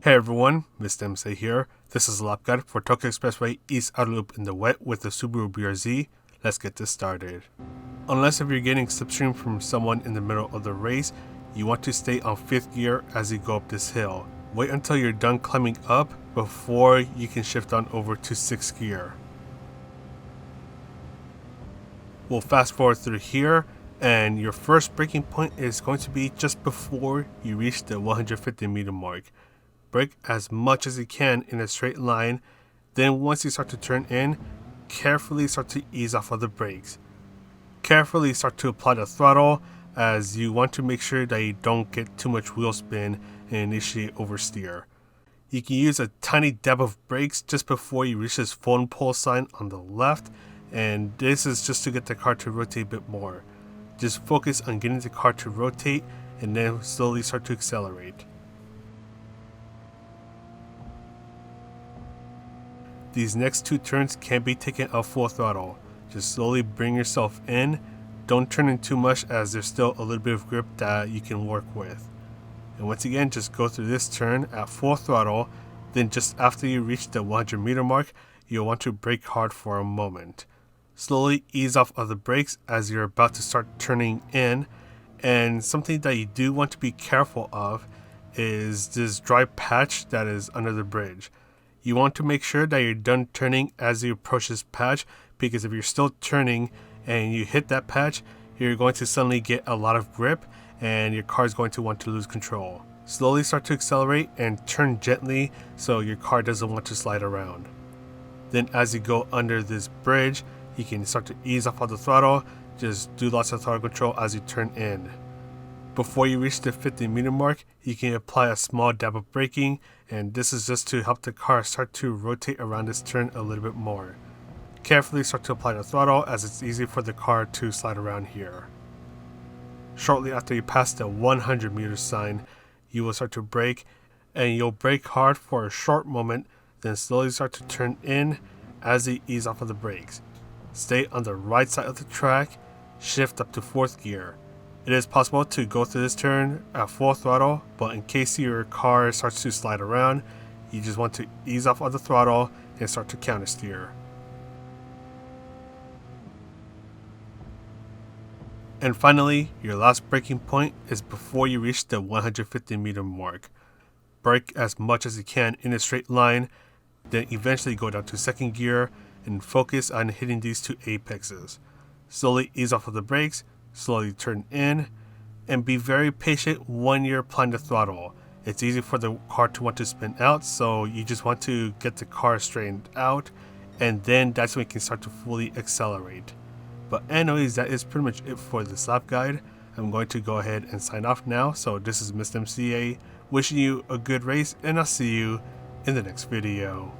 Hey everyone, Mr. MC here. This is a lap guide for Tokyo Expressway East Outer Loop in the wet with the Subaru BRZ. Let's get this started. Unless if you're getting slipstream from someone in the middle of the race, you want to stay on 5th gear as you go up this hill. Wait until you're done climbing up before you can shift on over to 6th gear. We'll fast forward through here, and your first braking point is going to be just before you reach the 150 meter mark. Brake as much as you can in a straight line, then once you start to turn in, carefully start to ease off of the brakes. Carefully start to apply the throttle as you want to make sure that you don't get too much wheel spin and initiate oversteer. You can use a tiny dab of brakes just before you reach this phone pole sign on the left, and this is just to get the car to rotate a bit more. Just focus on getting the car to rotate and then slowly start to accelerate. These next two turns can be taken at full throttle. Just slowly bring yourself in. Don't turn in too much as there's still a little bit of grip that you can work with. And once again, just go through this turn at full throttle. Then just after you reach the 100 meter mark, you'll want to brake hard for a moment. Slowly ease off of the brakes as you're about to start turning in. And something that you do want to be careful of is this dry patch that is under the bridge. You want to make sure that you're done turning as you approach this patch, because if you're still turning and you hit that patch, you're going to suddenly get a lot of grip and your car is going to want to lose control. Slowly start to accelerate and turn gently so your car doesn't want to slide around. Then as you go under this bridge, you can start to ease off of the throttle. Just do lots of throttle control as you turn in. Before you reach the 50 meter mark, you can apply a small dab of braking, and this is just to help the car start to rotate around this turn a little bit more. Carefully start to apply the throttle as it's easy for the car to slide around here. Shortly after you pass the 100 meter sign, you will start to brake, and you'll brake hard for a short moment, then slowly start to turn in as you ease off of the brakes. Stay on the right side of the track, shift up to 4th gear. It is possible to go through this turn at full throttle, but in case your car starts to slide around, you just want to ease off of the throttle and start to counter steer. And finally, your last braking point is before you reach the 150 meter mark. Brake as much as you can in a straight line, then eventually go down to 2nd gear and focus on hitting these two apexes. Slowly ease off of the brakes, slowly turn in, and be very patient when you're applying the throttle. It's easy for the car to want to spin out, so you just want to get the car straightened out, and then that's when you can start to fully accelerate. But anyways, that is pretty much it for this lap guide. I'm going to go ahead and sign off now. So this is Mr. MCA wishing you a good race, and I'll see you in the next video.